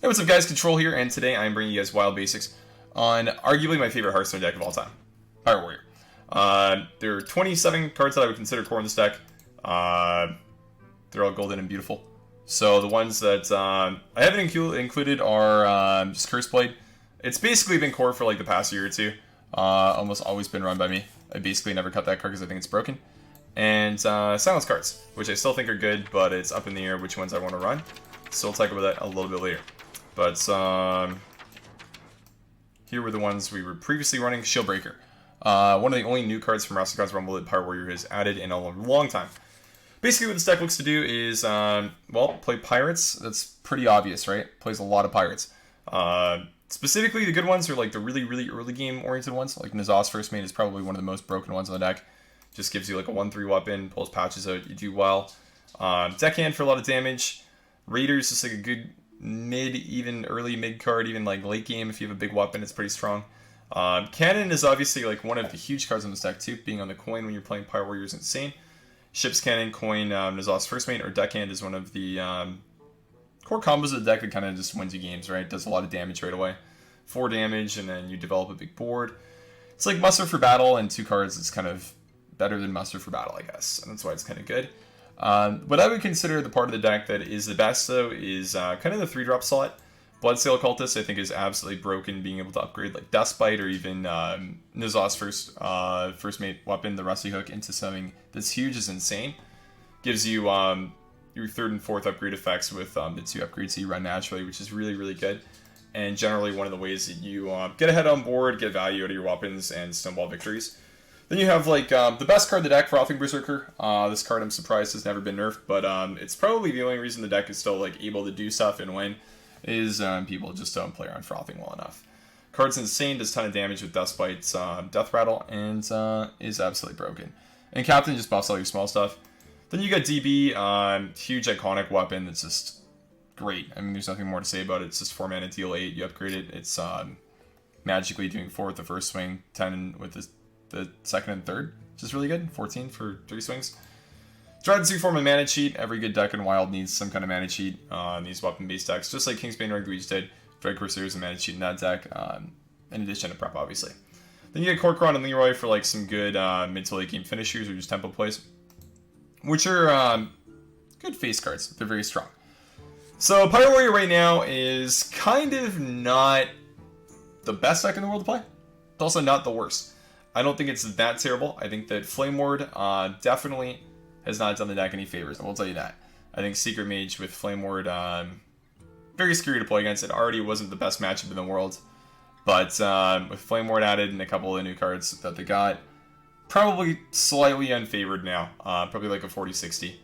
what's up guys, Control here, and today I'm bringing you guys Wild Basics on arguably my favorite Hearthstone deck of all time, Pirate Warrior. There are 27 cards that I would consider core in this deck. They're all golden and beautiful. So the ones that I haven't included are just Curse Blade. It's basically been core for like the past year or two. Almost always been run by me. I basically never cut that card because I think it's broken. And Silence cards, which I still think are good, but it's up in the air which ones I want to run. So we'll talk about that a little bit later. But here were the ones we were previously running. Shieldbreaker. One of the only new cards from Wrestling Rumble that Pirate Warrior has added in a long time. Basically what this deck looks to do is, well, play Pirates. That's pretty obvious, right? Plays a lot of Pirates. Specifically, the good ones are like the really early game oriented ones. Like Nazos First Mate is probably one of the most broken ones on the deck. Just gives you like a 1/3 weapon, pulls patches out, you do well. Deckhand for a lot of damage. Raiders is like a good mid, even early mid card, even like late game if you have a big weapon, it's pretty strong. Cannon is obviously like one of the huge cards on this deck too, being on the coin when you're playing Pirate Warrior is insane. Ship's Cannon, coin, Nazos First Mate, or Deckhand is one of the core combos of the deck that kind of just wins you games, right? Does a lot of damage right away. 4 damage, and then you develop a big board. It's like Muster for Battle, and 2 cards is kind of better than Muster for Battle, I guess, and that's why it's kind of good. What I would consider the part of the deck that is the best, though, is kind of the 3-drop slot. Bloodsail Occultist, I think, is absolutely broken, being able to upgrade like Dustbite or even Nazos First Mate weapon, the Rusty Hook, into something that's huge is insane. Gives you your 3rd and 4th upgrade effects with the 2 upgrades that you run naturally, which is really good. And generally one of the ways that you get ahead on board, get value out of your weapons, and snowball victories. Then you have like the best card in the deck, Frothing Berserker. This card I'm surprised has never been nerfed, but it's probably the only reason the deck is still like able to do stuff and win is people just don't play around Frothing well enough. Card's insane, does a ton of damage with Dustbite's Death Rattle, and is absolutely broken. And Captain just buffs all your small stuff. Then you got DB, huge iconic weapon that's just great. I mean, there's nothing more to say about it. It's just 4 mana, deal 8, you upgrade it. It's magically doing 4 with the first swing, 10 with the second and third, which is really good. 14 for 3 swings. Dread's form a mana cheat. Every good deck in Wild needs some kind of mana cheat on these weapon-based decks, just like Kingsbane Rig we just did. Dread Corsair is a mana cheat in that deck, in addition to prep, obviously. Then you get Corcoran and Leroy for like some good mid to late game finishers or just tempo plays, which are good face cards. They're very strong. So Pirate Warrior right now is kind of not the best deck in the world to play. It's also not the worst. I don't think it's that terrible. I think that Flame Ward definitely has not done the deck any favors. I will tell you that. I think Secret Mage with Flame Ward, very scary to play against. It already wasn't the best matchup in the world. But with Flame Ward added and a couple of new cards that they got, probably slightly unfavored now. Probably like a 40-60.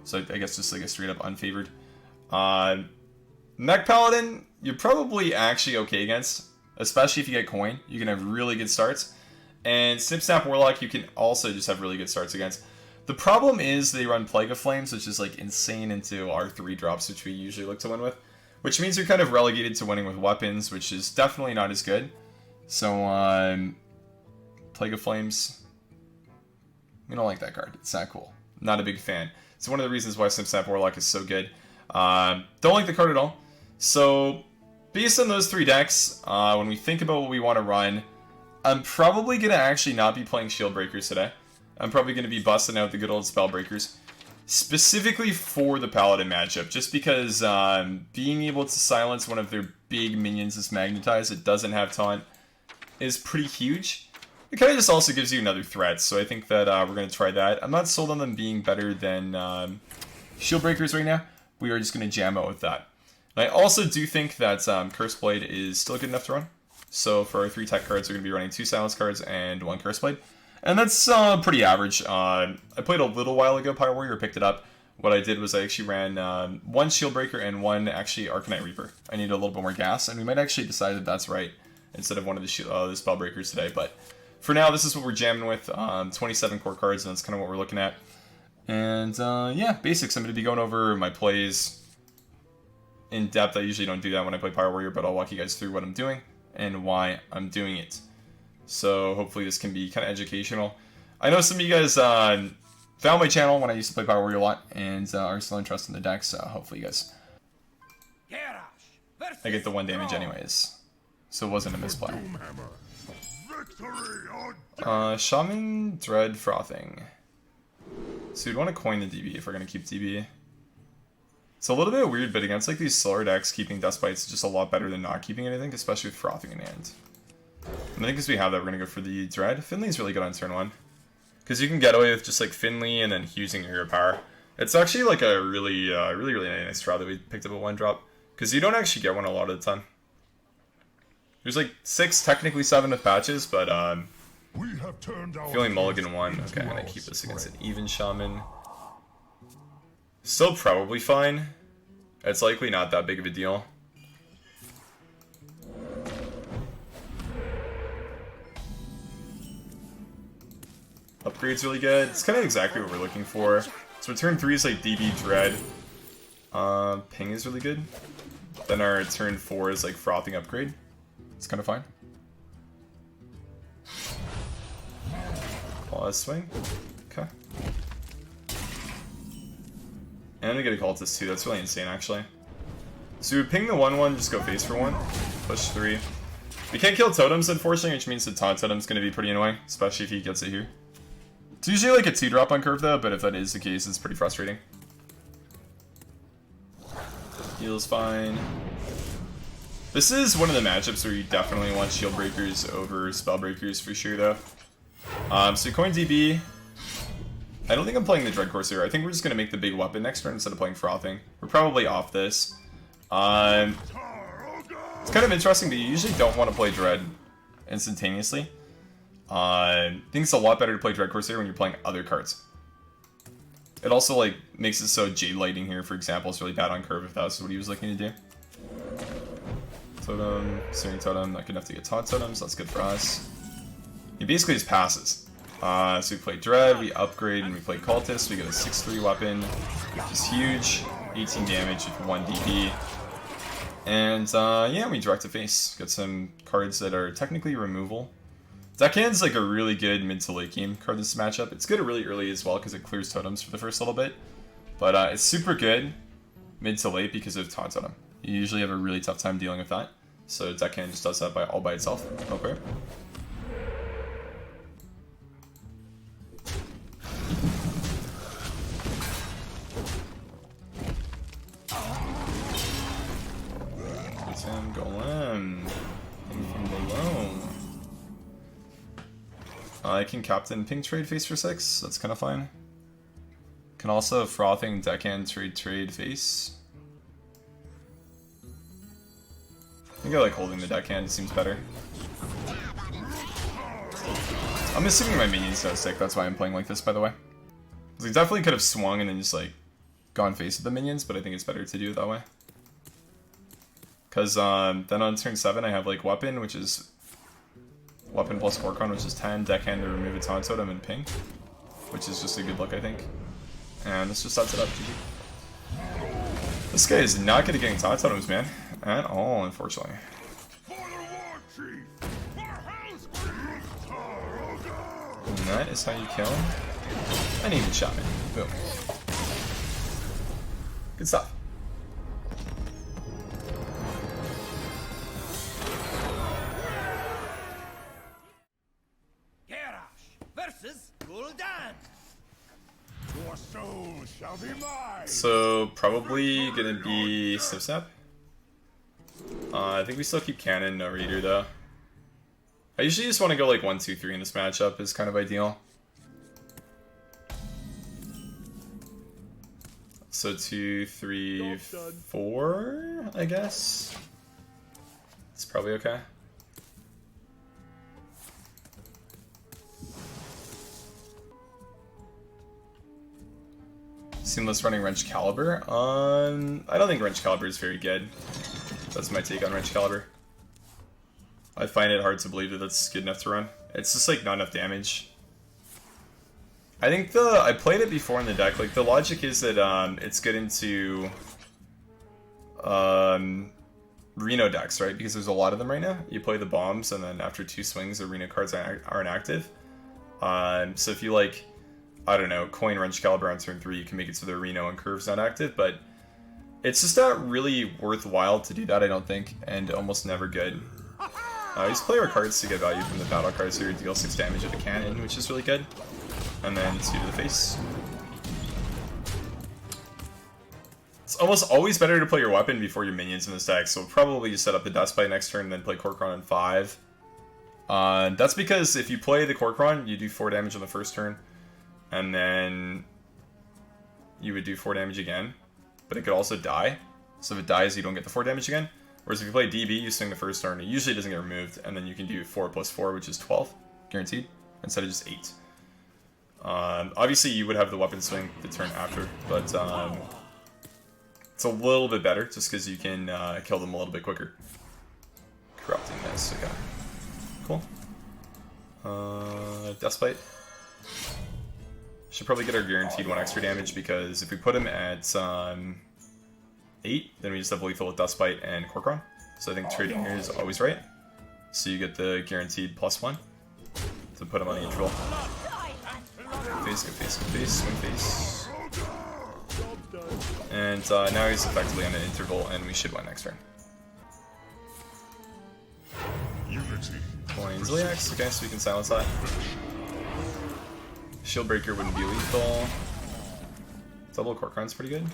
So I guess just like a straight up unfavored. Mech Paladin, you're probably actually okay against. Especially if you get coin. You can have really good starts. And Snip Snap Warlock, you can also just have really good starts against. The problem is they run Plague of Flames, which is like insane into our 3 drops, which we usually look to win with. Which means you're kind of relegated to winning with weapons, which is definitely not as good. So, Plague of Flames, we don't like that card. It's not cool. Not a big fan. It's one of the reasons why Snip Snap Warlock is so good. Don't like the card at all. So, based on those 3 decks, when we think about what we want to run, I'm probably going to actually not be playing Shield Breakers today. I'm probably going to be busting out the good old Spell Breakers. Specifically for the Paladin matchup, just because being able to silence one of their big minions that's magnetized that doesn't have taunt is pretty huge. It kind of just also gives you another threat, so I think that we're going to try that. I'm not sold on them being better than Shield Breakers right now. We are just going to jam out with that. And I also do think that Curse Blade is still good enough to run. So for our 3 tech cards, we're going to be running 2 Silence cards and 1 Curse Blade. And that's pretty average. I played a little while ago Pirate Warrior, picked it up. What I did was I actually ran 1 Shield Breaker and 1 actually Arcanite Reaper. I needed a little bit more gas, and we might actually decide that that's right instead of one of the Spell Breakers today. But for now, this is what we're jamming with. 27 core cards, and that's kind of what we're looking at. And yeah, basics. I'm going to be going over my plays in depth. I usually don't do that when I play Pirate Warrior, but I'll walk you guys through what I'm doing and why I'm doing it. So hopefully this can be kind of educational. I know some of you guys found my channel when I used to play Pirate Warrior a lot and are still interested in the deck, so hopefully you guys I get the 1 damage anyways. So it wasn't a misplay. Shaman, Dread, Frothing. So you'd want to coin the DB if we're going to keep DB. It's a little bit weird, but against like these slower decks, keeping Dust Bites is just a lot better than not keeping anything, especially with Frothing in hand. And I think as we have that, we're going to go for the Dread. Finley's really good on turn 1. Because you can get away with just like Finley and then using Hero Power. It's actually like a really nice draw that we picked up at 1-drop. Because you don't actually get one a lot of the time. There's like 6, technically 7 with patches, but feeling mulligan 1. Okay, I'm going to keep this against an even Shaman. Still probably fine. It's likely not that big of a deal. Upgrade's really good. It's kind of exactly what we're looking for. So turn 3 is like DB Dread. Ping is really good. Then our turn 4 is like Frothing Upgrade. It's kind of fine. Pause swing. Okay. And we get a cultist too. That's really insane actually. So we would ping the 1/1, just go face for 1. Push 3. We can't kill totems unfortunately, which means the taunt totem's going to be pretty annoying, especially if he gets it here. It's usually like a 2-drop on curve though, but if that is the case, it's pretty frustrating. Heal's fine. This is one of the matchups where you definitely want Shield Breakers over Spell Breakers for sure though. So coin DB. I don't think I'm playing the Dread Corsair. I think we're just going to make the big weapon next turn instead of playing Frothing. We're probably off this. It's kind of interesting that you usually don't want to play Dread instantaneously. I think it's a lot better to play Dread Corsair when you're playing other cards. It also like makes it so Jade Lighting here, for example, is really bad on curve if that's what he was looking to do. Totem, Searing Totem, not good enough to get Taunt Totems, that's good for us. He basically just passes. So we play Dread, we upgrade, and we play Cultist. We get a 6/3 weapon, which is huge. 18 damage with 1 DP. And yeah, we direct to face. Get some cards that are technically removal. Deckhand's like a really good mid to late game card this matchup. It's good really early as well because it clears totems for the first little bit. But it's super good mid to late because of Taunt Totem. You usually have a really tough time dealing with that. So Deckhand just does that all by itself. Okay. Tim Golem. From below. I can captain ping trade face for 6. That's kind of fine. Can also Frothing Deckhand trade face. I think I like holding the Deckhand. It seems better. I'm assuming my minions are sick. That's why I'm playing like this, by the way. Because he definitely could have swung and then just like gone face with the minions, but I think it's better to do it that way. Because then on turn 7 I have like weapon, which is weapon plus Orcon, which is 10, Deckhand to remove a Taunt Totem and ping, which is just a good look, I think. And this just sets it up. GG. This guy is not good at getting Taunt Totems, man, at all, unfortunately. And that is how you kill him. And even Shaman. Boom. Good stuff. Versus Uldum. Your soul shall be mine. So probably gonna be Snip Snap. I think we still keep Cannon, no Reader though. I usually just want to go like 1, 2, 3 in this matchup is kind of ideal. So 2, 3, 4, I guess. It's probably okay. Seamless running Wrench Caliber. I don't think Wrench Caliber is very good. That's my take on Wrench Caliber. I find it hard to believe that that's good enough to run. It's just like not enough damage. I think I played it before in the deck. Like the logic is that it's good into Reno decks, right? Because there's a lot of them right now. You play the bombs, and then after 2 swings, the Reno cards aren't active. So if you like, I don't know, coin Wrench Caliber on turn 3, you can make it so the Reno and Curve's not active, but It's just not really worthwhile to do that, I don't think, and almost never good. Just play our cards to get value from the battle cards here, deal 6 damage with the cannon, which is really good. And then 2 to the face. It's almost always better to play your weapon before your minions in this deck, so probably just set up the Dustbite next turn and then play Corcoran on 5. That's because if you play the Corcoran, you do 4 damage on the first turn, and then you would do 4 damage again, but it could also die. So if it dies, you don't get the 4 damage again. Whereas if you play DB, you swing the first turn, it usually doesn't get removed, and then you can do 4 plus 4, which is 12, guaranteed, instead of just 8. Obviously, you would have the weapon swing the turn after, but it's a little bit better, just because you can kill them a little bit quicker. Corrupting this, okay. Cool. Dustbite. Should probably get our guaranteed 1 extra damage, because if we put him at 8, then we just have lethal with Dustbite and Corcoran. So I think trading here is always right. So you get the guaranteed +1 to put him on the interval. Face, good face, good face, swing face. And now he's effectively on an interval, and we should win next turn. Coin Ziliax, okay, so we can silence that. Shieldbreaker wouldn't be lethal. Double Corcoran's pretty good.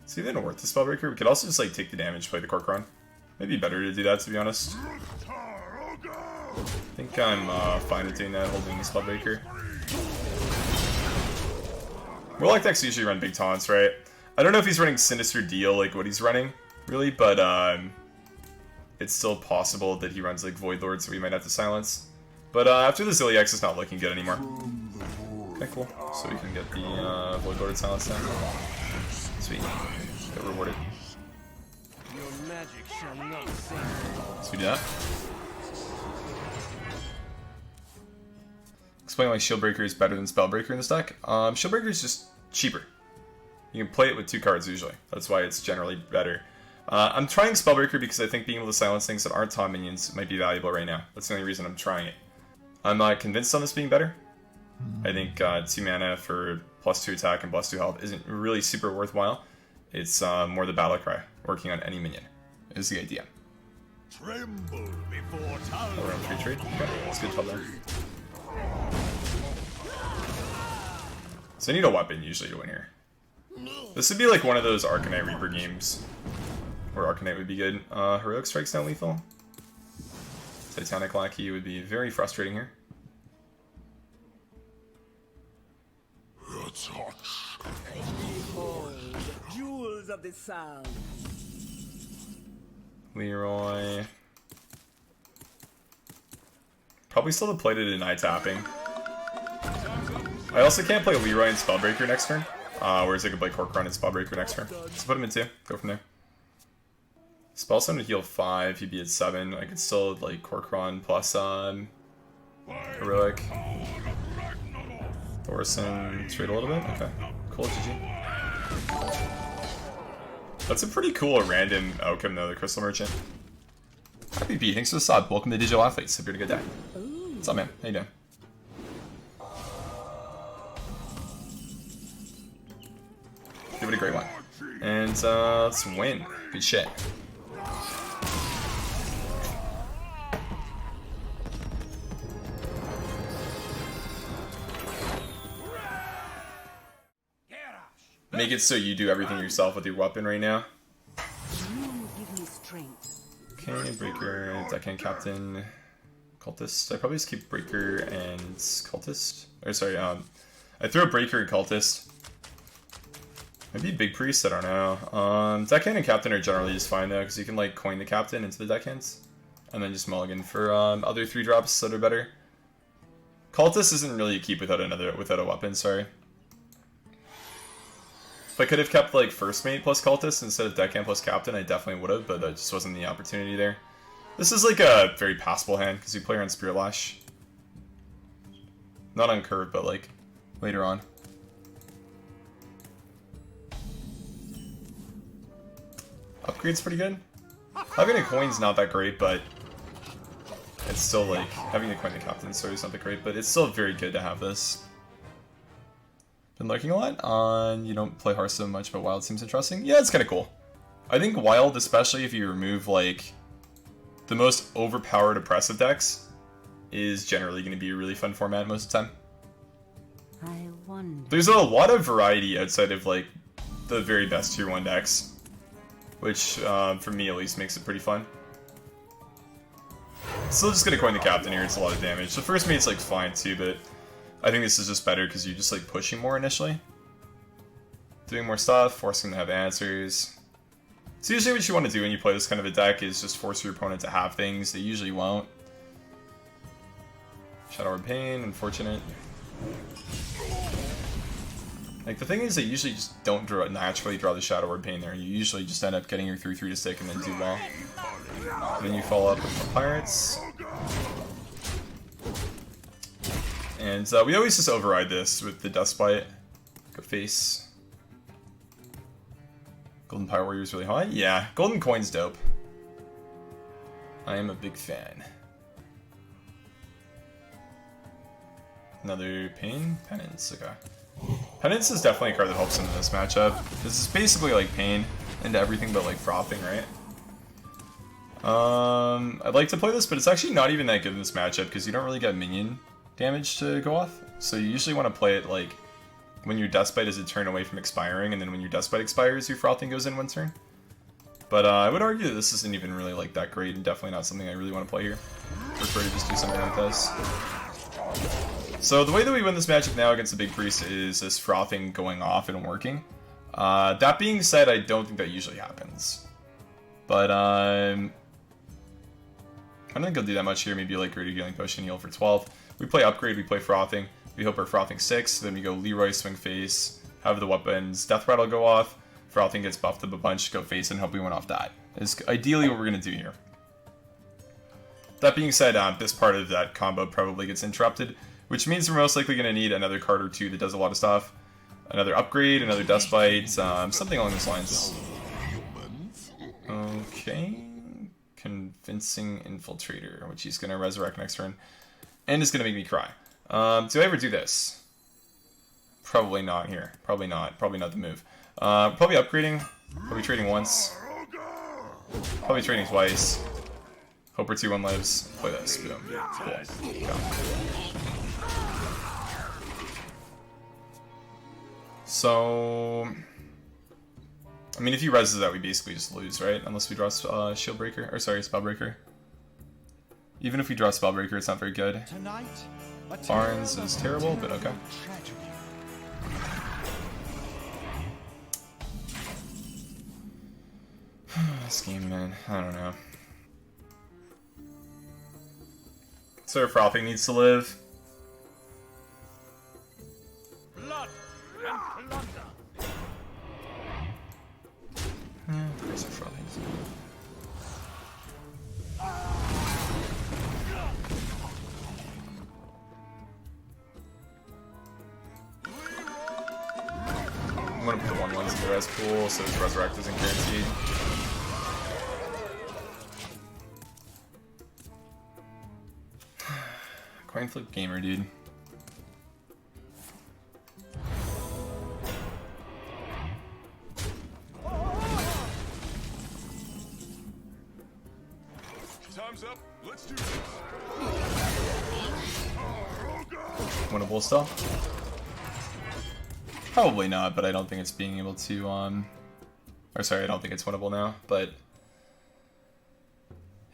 It's even worth the Spellbreaker. We could also just like take the damage, play the Corcoran. Maybe better to do that, to be honest. I think I'm fine with doing that, holding the Spellbreaker. Warlock decks usually run big taunts, right? I don't know if he's running Sinister Deal, like what he's running, really, but it's still possible that he runs like Void Lords that we might have to silence. But after the Ziliax, it's not looking good anymore. Okay, cool. So we can get the Void Lord silence now. Sweet. Get rewarded. So we do that. Explain why Shieldbreaker is better than Spellbreaker in this deck. Shieldbreaker is just cheaper. You can play it with 2 cards usually. That's why it's generally better. I'm trying Spellbreaker because I think being able to silence things that aren't Tom minions might be valuable right now. That's the only reason I'm trying it. I'm not convinced on this being better. I think 2 mana for +2 attack and +2 health isn't really super worthwhile. It's more the battle cry, working on any minion, is the idea. Tremble before time. We're on free trade. Okay, that's good tell there. So I need a weapon usually to win here. This would be like one of those Arcanite Reaper games where Arcanite would be good. Heroic Strike's not lethal. Titanic Lackey would be very frustrating here. Jewels of the sound. Leroy. Probably still have played it in eye tapping. I also can't play Leroy and Spellbreaker next turn. Whereas I could play Corcoran and Spellbreaker next turn. So put him in 2. Go from there. Spellstone would heal 5. He'd be at 7. I could still like Corcoran plus Heroic. Thorson trade a little bit. Okay. Cool. GG. That's a pretty cool random outcome though, the Crystal Merchant. Happy Pete, thanks for the sub. Welcome to Digital Athletes. Hope you're having a good day. What's up, man? How you doing? Give it a great one. And let's win. Good shit. Make it so you do everything yourself with your weapon right now. Okay, Breaker, Deckhand Captain, Cultist. I probably just keep Breaker and Cultist. Or sorry, I throw Breaker and Cultist. Maybe Big Priest, I don't know. Deckhand and Captain are generally just fine though, because you can like coin the Captain into the deckhands. And then just mulligan for other 3-drops that are better. Cultist isn't really a keep without a weapon, sorry. If I could have kept like First Mate plus Cultist instead of Deckhand plus Captain, I definitely would have, but that just wasn't the opportunity there. This is like a very passable hand, because you play around Spirit Lash. Not on curve, but like later on. Upgrade's pretty good. Having a coin's not that great, but it's still like, having to coin the Captain, sorry, is not that great, but it's still very good to have this. Been lurking a lot on. You don't play Hearthstone much, but Wild seems interesting. Yeah, it's kind of cool. I think Wild, especially if you remove like the most overpowered oppressive decks, is generally going to be a really fun format most of the time. I wonder. There's a lot of variety outside of like the very best tier 1 decks, which for me at least makes it pretty fun. Still just gonna coin the captain here, it's a lot of damage. The first mate's like fine too, but I think this is just better because you're just like pushing more initially. Doing more stuff, forcing them to have answers. So usually what you want to do when you play this kind of a deck is just force your opponent to have things they usually won't. Shadow Word Pain, unfortunate. Like the thing is, they usually just don't naturally draw the Shadow Word Pain there. You usually just end up getting your 3/3 to stick and then do well. And then you follow up with the Pirates. And we always just override this with the Dustbite. Go face. Golden Pirate Warrior is really high? Yeah, Golden Coin's dope. I am a big fan. Another Pain? Penance, okay. Penance is definitely a card that helps him in this matchup. This is basically like Pain into everything but like frothing, right? I'd like to play this, but it's actually not even that good in this matchup because you don't really get minion damage to go off. So you usually want to play it like when your Dustbite is a turn away from expiring, and then when your Dustbite expires, your Frothing goes in one turn. But I would argue that this isn't even really like that great, and definitely not something I really want to play here. Prefer to just do something like this. So the way that we win this matchup now against the Big Priest is this Frothing going off and working. That being said, I don't think that usually happens. But I don't think I'll do that much here. Maybe like Greater Healing Potion, heal for 12. We play Upgrade, we play Frothing. We hope our Frothing 6, then we go Leroy, swing face, have the weapons, Death Rattle go off, Frothing gets buffed up a bunch, go face, and hope we win off that. Is ideally what we're going to do here. That being said, this part of that combo probably gets interrupted, which means we're most likely going to need another card or two that does a lot of stuff. Another Upgrade, another Dustbite, something along those lines. Okay. Convincing Infiltrator, which he's going to resurrect next turn, and is going to make me cry. Do I ever do this? Probably not here. Probably not. Probably not the move. Probably upgrading. Probably trading once. Probably trading twice. Hope our 2-1 lives. Play this. Boom. Cool. Go. So... I mean, if he reses that, we basically just lose, right? Unless we draw Shield Breaker. Or sorry, Spellbreaker. Even if we draw Spellbreaker, it's not very good. Barnes is terrible, but okay. This game, man. I don't know. So Frothing needs to live. Blood and plunder. Yeah, there's a Frothing. I'm gonna put the 1/1s in the res pool so his resurrect isn't guaranteed. Coin flip gamer, dude. Time's up. Let's do this. Winnable still? Probably not, but I don't think it's being able to, or sorry, I don't think it's winnable now, but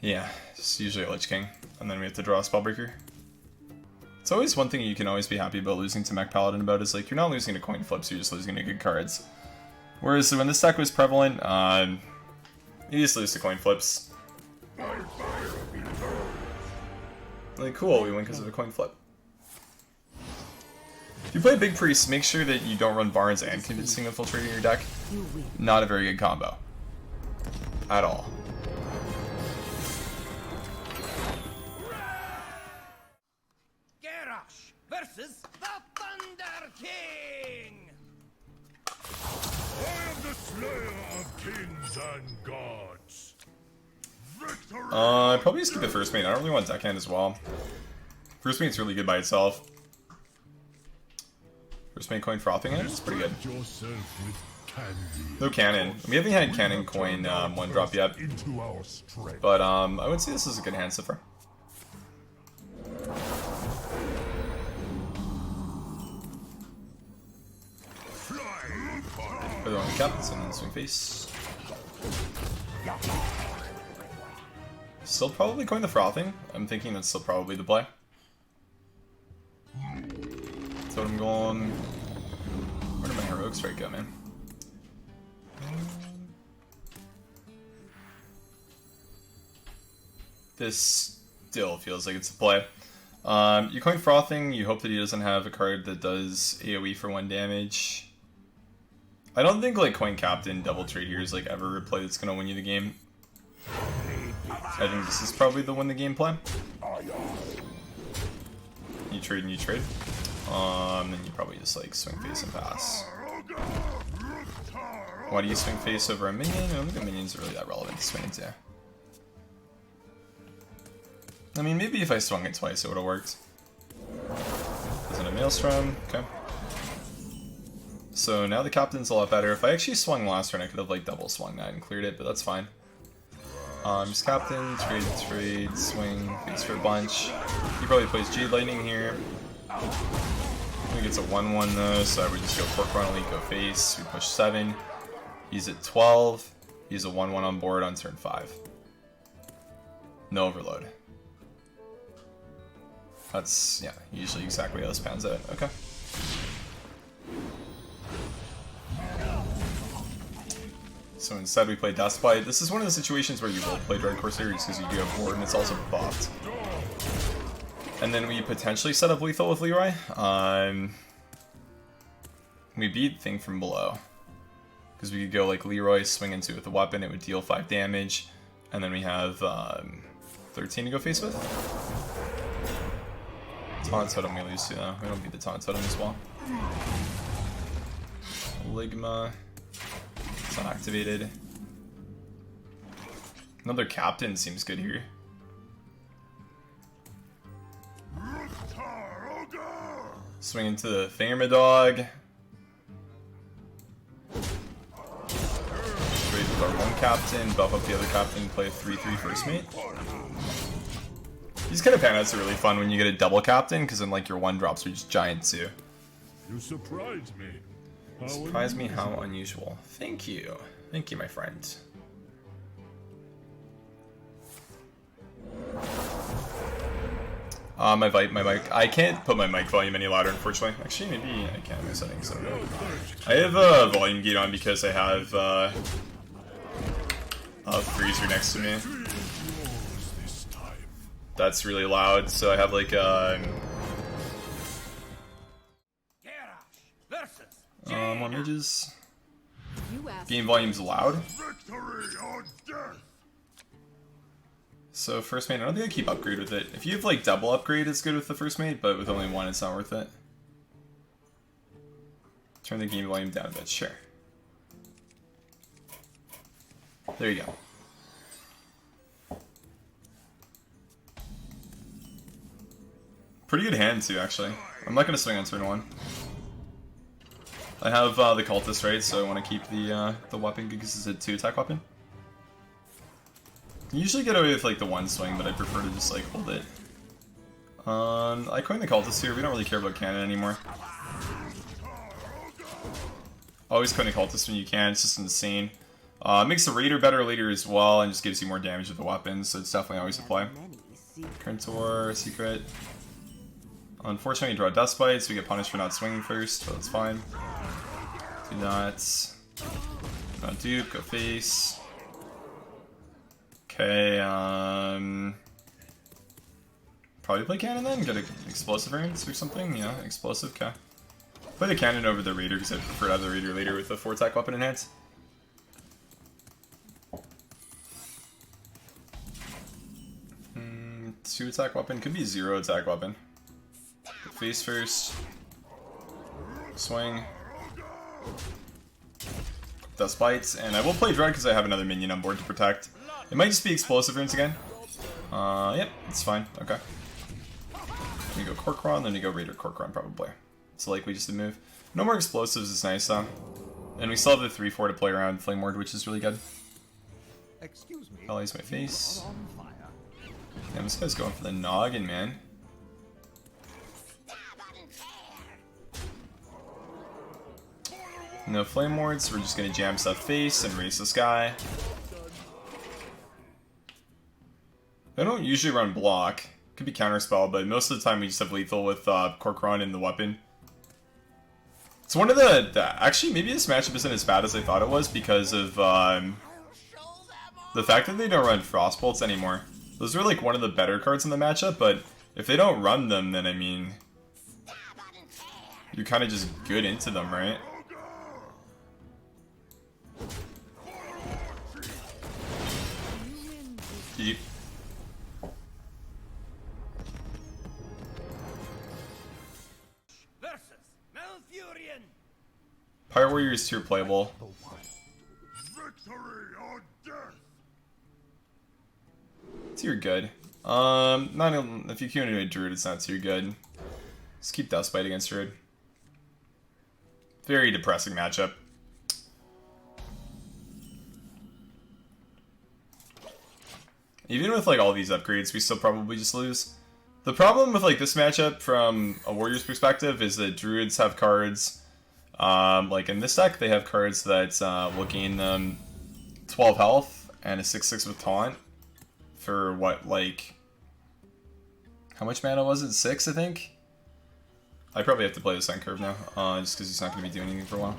yeah, it's usually a Lich King, and then we have to draw a Spellbreaker. It's always one thing you can always be happy about losing to Mech Paladin about is like, you're not losing to coin flips, you're just losing to good cards. Whereas when this deck was prevalent, you just lose to coin flips. Like, cool, we win because of a coin flip. If you play Big Priest, make sure that you don't run Barnes and Convincing Infiltrator in your deck. Not a very good combo. At all. Garrosh versus the Thunder King! I am the slayer of kings and gods. Victory! Probably skip the first mate. I don't really want deckhand as well. First mate's really good by itself. First main coin frothing in, it's pretty good. Yourself with candy. No cannon. We haven't had cannon coin one drop yet, Into our strength. but I would say this is a good hand so far. Put it on the captains and then swing face. Still probably coin the frothing. I'm thinking that's still probably the play. That's what I'm going. Where did my heroic strike go, man? This still feels like it's a play. You coin frothing, you hope that he doesn't have a card that does AoE for 1 damage. I don't think like coin captain double trade here is like ever a play that's gonna win you the game. I think this is probably the win the game play. You trade and you trade. Then you probably just like swing face and pass. Why do you swing face over a minion? I don't think a minion's really that relevant to swing into. I mean, maybe if I swung it twice it would have worked. Isn't a maelstrom? Okay. So now the captain's a lot better. If I actually swung last turn, I could have like double swung that and cleared it, but that's fine. Just captain, trade, swing, face for a bunch. He probably plays Jade Lightning here. I think it's a 1-1 though, so I would just go Cork Run Elite, go face. We push 7. He's at 12. He's a 1-1 on board on turn 5. No overload. That's, yeah, usually exactly how this pans out. Okay. So instead we play Dustbite. This is one of the situations where you will play Dread Corsairs because you do have board and it's also buffed. And then we potentially set up lethal with Leroy. We beat Thing from below. Because we could go like Leroy, swing into it with a weapon, it would deal 5 damage. And then we have 13 to go face with. Taunt Totem we lose to though. We don't beat the Taunt Totem as well. Ligma. It's unactivated. Another captain seems good here. Swing into the Thingamadog. Trade with our 1 captain, buff up the other captain, play a 3/3 first mate. These kind of panouts are really fun when you get a double captain, because then like your 1-drops are just giant too. You surprised me. Surprise me how unusual. Thank you. Thank you, my friend. My mic. I can't put my mic volume any louder, unfortunately. Actually, maybe I can in my settings. I have a volume gate on because I have a freezer next to me. That's really loud, so I have like more mages. Game volume's loud. Victory or death. So first mate, I don't think I keep upgrade with it. If you have like double upgrade, it's good with the first mate, but with only 1, it's not worth it. Turn the game volume down a bit, sure. There you go. Pretty good hand too, actually. I'm not gonna swing on turn 1. I have the cultist, right? So I want to keep the weapon because it's a 2-attack weapon. You usually get away with like the 1 swing, but I prefer to just like hold it. I coin the cultist here. We don't really care about cannon anymore. Always coin the cultist when you can. It's just insane. Makes the raider better later as well, and just gives you more damage with the weapons. So it's definitely always a play. Krentor, secret. Unfortunately, we draw Dustbite, so we get punished for not swinging first, but that's fine. Do not. Not dupe, go face. Okay, probably play cannon then, get an explosive variance or something, yeah, explosive, okay. Play the cannon over the raider because I prefer to have the raider later with a 4-attack weapon in hand. 2-attack weapon, could be 0-attack weapon. Face first. Swing. Dust bites, and I will play Dread because I have another minion on board to protect. It might just be explosive runes again. Yep, it's fine. Okay. Then you go Cork Run, then you go Raider Cork Run probably. so like we just did move. No more explosives is nice though. And we still have the 3-4 to play around Flame Ward, which is really good. Excuse me. I'll use my face. On fire. Damn, this guy's going for the noggin, man. No Flame Wards, so we're just gonna jam stuff face and race this guy. I don't usually run block. Could be counterspell, but most of the time we just have lethal with Cork Run in the weapon. It's one of actually, maybe this matchup isn't as bad as I thought it was because of the fact that they don't run Frostbolts anymore. Those are like one of the better cards in the matchup, but if they don't run them, then I mean, you're kind of just good into them, right? GG. Pirate Warrior is tier playable. Victory or death. Tier good. Not even, if you queue into a Druid, it's not tier good. Just keep Dustbite against Druid. Very depressing matchup. Even with like all these upgrades, we still probably just lose. The problem with like this matchup from a Warrior's perspective is that Druids have cards. Like in this deck, they have cards that will gain them 12 health and a 6/6 with taunt for what, like, how much mana was it? 6, I think? I probably have to play the Sun Curve now, just because he's not going to be doing anything for a while.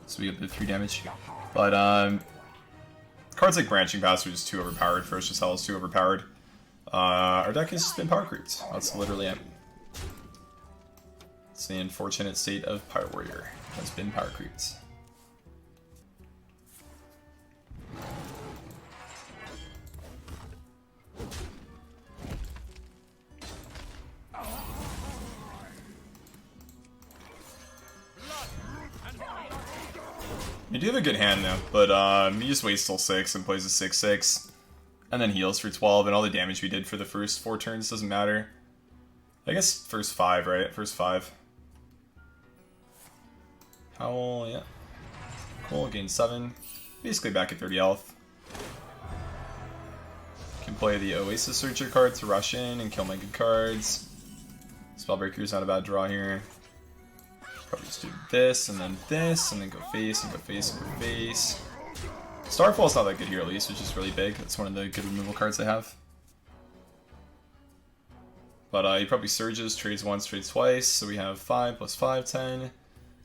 So we get the 3 damage. But cards like Branching Pass are just too overpowered. Ferocious Hell is too overpowered. Our deck has just been power creeped. That's literally it. It's the unfortunate state of Pirate Warrior. Has been power creeped. You do have a good hand though, but he just waits till 6 and plays a 6/6, and then heals for 12, and all the damage we did for the first 4 turns doesn't matter. I guess first 5, right? First 5. Howl, yeah. Cool, gain 7. Basically back at 30 health. Can play the Oasis Searcher card to rush in and kill my good cards. Spellbreaker's not a bad draw here. Probably just do this, and then go face, and go face, and go face. Starfall's not that good here at least, which is really big. That's one of the good removal cards I have. But he probably surges, trades once, trades twice, so we have 5 plus 5, 10.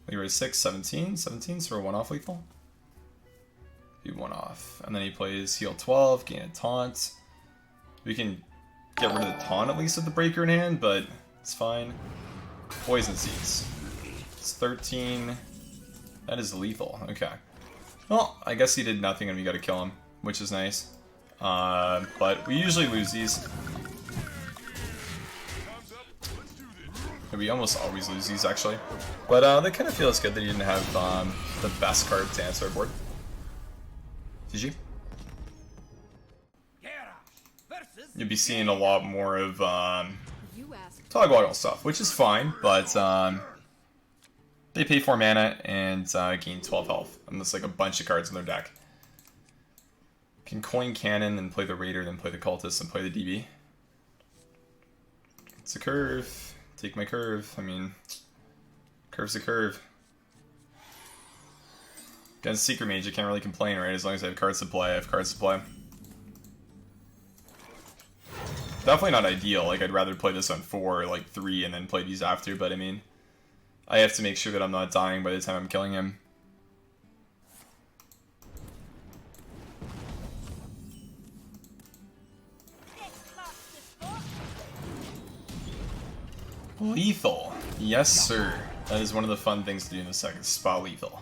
We raise 6, 17. 17, so we're 1 off lethal. Be 1 off. And then he plays heal 12, gain a taunt. We can get rid of the taunt at least with the breaker in hand, but it's fine. Poison Seeds. It's 13. That is lethal. Okay. Well, I guess he did nothing and we gotta kill him, which is nice. But we usually lose these. We almost always lose these, actually. But that kind of feels good that he didn't have the best card to answer our board. GG. You'll be seeing a lot more of Togwaggle stuff, which is fine, but they pay 4 mana and gain 12 health. And there's like a bunch of cards in their deck. Can coin Cannon, then play the Raider, then play the Cultist, and play the DB. It's a curve. Take my curve. I mean, curve's a curve. Against Secret Mage, I can't really complain, right? As long as I have cards to play, I have cards to play. Definitely not ideal. Like, I'd rather play this on 4, like 3, and then play these after, but I mean, I have to make sure that I'm not dying by the time I'm killing him. Lethal. Yes, sir. That is one of the fun things to do in the second spot. Lethal.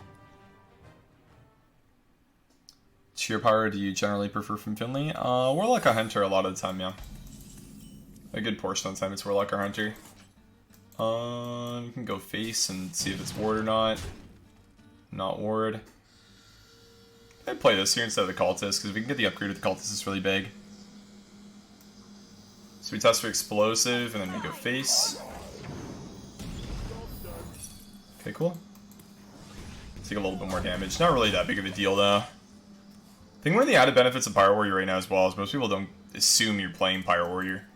Cheer power do you generally prefer from Finley? Warlock or Hunter a lot of the time, yeah. A good portion of the time it's Warlock or Hunter. You can go face and see if it's ward or not. Not ward. I'd play this here instead of the Cultist, because if we can get the upgrade with the Cultist, it's really big. So we test for explosive, and then we go face. Okay, cool. Take a little bit more damage. Not really that big of a deal, though. I think one of the added benefits of Pyro Warrior right now as well is most people don't assume you're playing Pyro Warrior.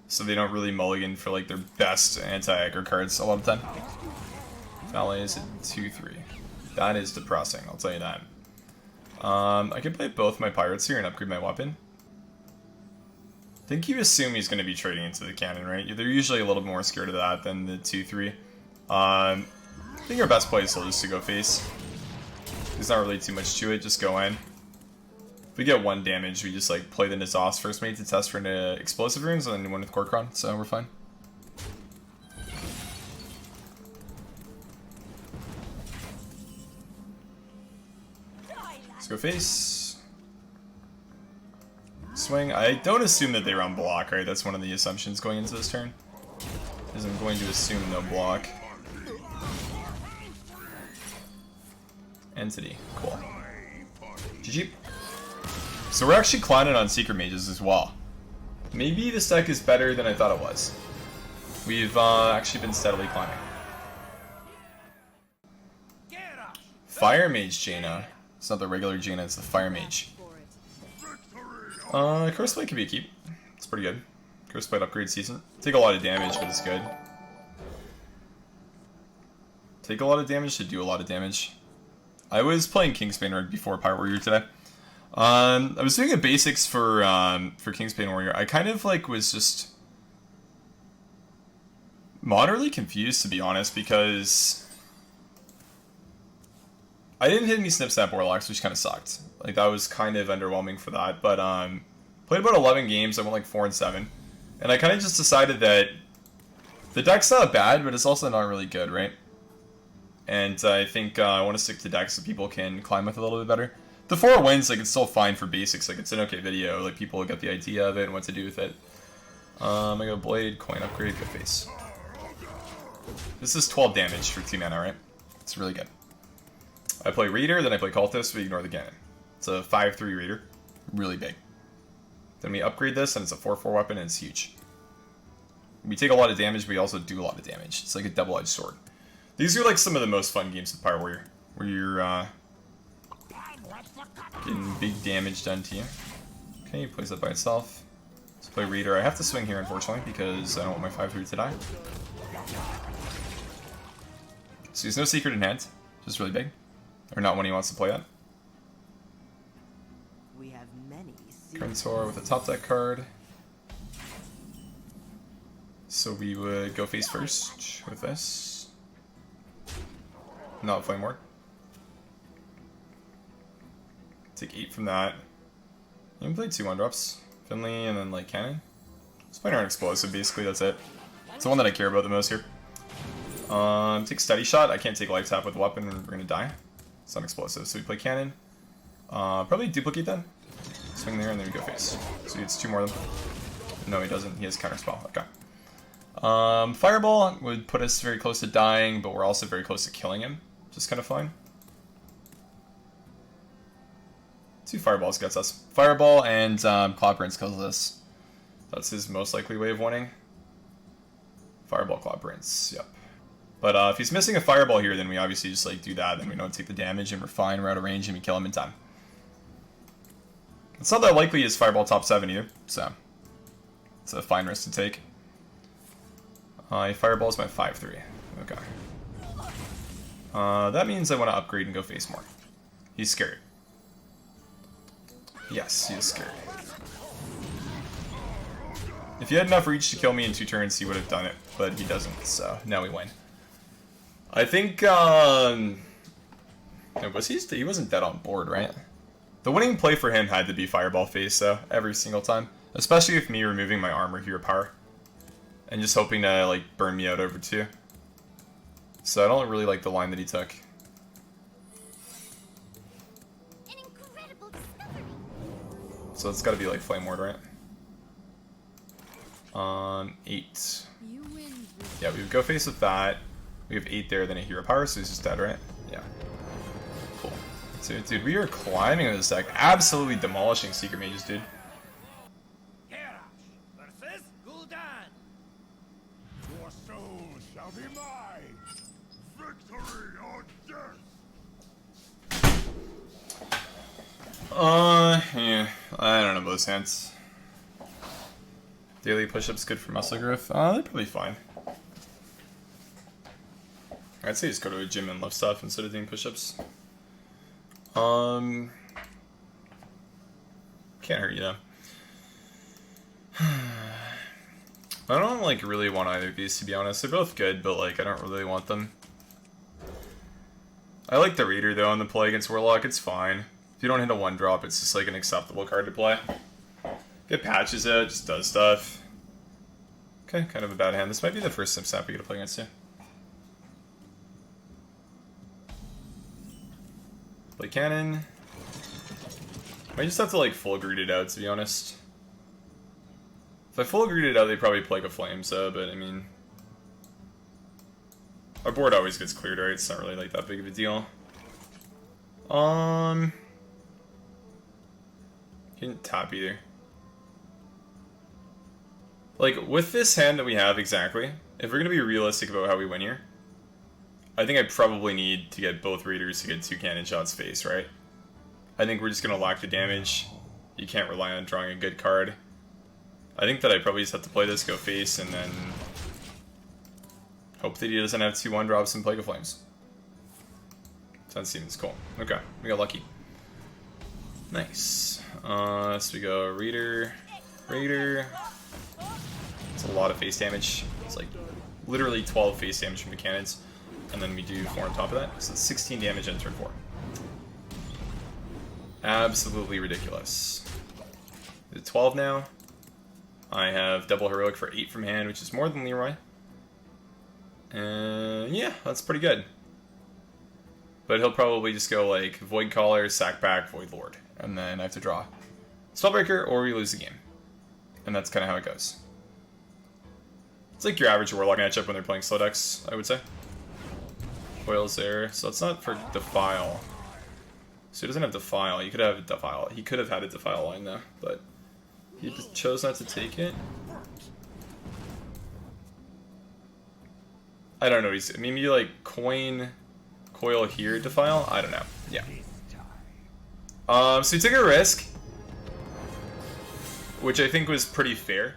So they don't really mulligan for like their best anti-aggro cards a lot of the time. Valet is at 2-3. That is depressing, I'll tell you that. I can play both my pirates here and upgrade my weapon. I think you assume he's going to be trading into the cannon, right? They're usually a little more scared of that than the 2-3. I think our best play is still just to go face. There's not really too much to it, just go in. If we get 1 damage, we just like play the N'Zoth's first mate to test for explosive runes, and then one with Kor'kron, so we're fine. Let's go face. Swing. I don't assume that they run block, right? That's one of the assumptions going into this turn. Because I'm going to assume no block. Entity. Cool. GG. So we're actually climbing on Secret Mages as well. Maybe this deck is better than I thought it was. We've actually been steadily climbing. Fire Mage Jaina. It's not the regular Jaina, it's the Fire Mage. Curse Blade can be a keep. It's pretty good. Curse Blade upgrade season. Take a lot of damage, but it's good. Take a lot of damage to do a lot of damage. I was playing Kingsbane right before Pyro Warrior today. I was doing the basics for Kingsbane Warrior. I kind of like was just moderately confused, to be honest, because I didn't hit any Snip Snap Warlocks, which kind of sucked. Like, that was kind of underwhelming for that. But played about 11 games. I went like 4-7, and I kind of just decided that the deck's not bad, but it's also not really good, right? And I think I want to stick to decks so people can climb with a little bit better. The 4 wins, like, it's still fine for basics. Like, it's an okay video. Like, people get the idea of it and what to do with it. I go Blade, Coin Upgrade, go Face. This is 12 damage for 2 mana, right? It's really good. I play Reader, then I play Cultist, we ignore the cannon. It's a 5-3 Reader. Really big. Then we upgrade this, and it's a 4-4 weapon, and it's huge. We take a lot of damage, but we also do a lot of damage. It's like a double-edged sword. These are like some of the most fun games with Pyro Warrior, where you're getting big damage done to you. Okay, he plays that by itself. Let's play Reader. I have to swing here, unfortunately, because I don't want my 5-3 to die. So there's no secret in hand. Just really big. Or not when he wants to play that. We have many. Kerntor with a top deck card. So we would go face first with this. Not Flame Ward. Take 8 from that. You can play 2 1-drops. Finley and then like Cannon. Just playing our explosive, basically, that's it. It's the one that I care about the most here. Take Steady Shot. I can't take Life Tap with the weapon, we're gonna die. It's not explosive, so we play Cannon. Probably duplicate then. Swing there, and then we go face. So he gets 2 more of them. No, he doesn't. He has Counterspell. Okay. Fireball would put us very close to dying, but we're also very close to killing him. Just kind of fine. 2 Fireballs gets us. Fireball and Cloud Prince kills us. That's his most likely way of winning. Fireball, Cloud Prince. Yep. But if he's missing a Fireball here, then we obviously just like do that. Then we don't take the damage, and we're fine. We're out of range, and we kill him in time. It's not that likely as Fireball top 7 either, so it's a fine risk to take. Fireball is my 5-3. Okay. That means I want to upgrade and go face more. He's scared. Yes, he is scared. If he had enough reach to kill me in 2 turns, he would have done it, but he doesn't, so now we win. I think, he wasn't dead on board, right? The winning play for him had to be Fireball face, though, every single time. Especially with me removing my armor hero power. And just hoping to, like, burn me out over 2. So I don't really like the line that he took. An incredible discovery. So it's gotta be, like, Flame Ward, right? 8. Yeah, we would go face with that. We have 8 there, then a hero power, so he's just dead, right? Yeah. Cool. So, dude, we are climbing with this deck. Absolutely demolishing Secret Mages, dude. Your soul shall be mine. Victory or death! Yeah, I don't know those hands. Daily push-ups good for muscle growth? They're probably fine. I'd say just go to a gym and lift stuff instead of doing push-ups. Can't hurt you though. I don't like really want either of these, to be honest. They're both good, but like I don't really want them. I like the Reader though on the play against Warlock. It's fine. If you don't hit a 1-drop, it's just like an acceptable card to play. Get patches out, just does stuff. Okay, kind of a bad hand. This might be the first snap we get to play against you. Play cannon. Might just have to like full greed it out, to be honest. If I full greed it out, they probably Plague of Flames, but I mean, our board always gets cleared, right? It's not really like that big of a deal. Didn't tap either. Like with this hand that we have exactly, if we're gonna be realistic about how we win here, I think I probably need to get both Raiders to get 2 cannon shots face, right? I think we're just gonna lack the damage. You can't rely on drawing a good card. I think that I probably just have to play this, go face, and then hope that he doesn't have 2 1-drops and Plague of Flames. That seems cool. Okay, we got lucky. Nice. So we go Raider, Raider. It's a lot of face damage. It's like literally 12 face damage from the cannons. And then we do 4 on top of that. So it's 16 damage in turn 4. Absolutely ridiculous. Is it 12 now? I have double heroic for 8 from hand, which is more than Leroy. And yeah, that's pretty good. But he'll probably just go like Void Caller, sack back, Void Lord. And then I have to draw Spellbreaker or we lose the game. And that's kind of how it goes. It's like your average Warlock matchup when they're playing slow decks, I would say. Coil's there, so it's not for Defile. So he doesn't have Defile. He could have a Defile. He could have had a Defile line though, but he just chose not to take it. I don't know. He's maybe like Coil here, Defile. I don't know. Yeah. So he took a risk, which I think was pretty fair.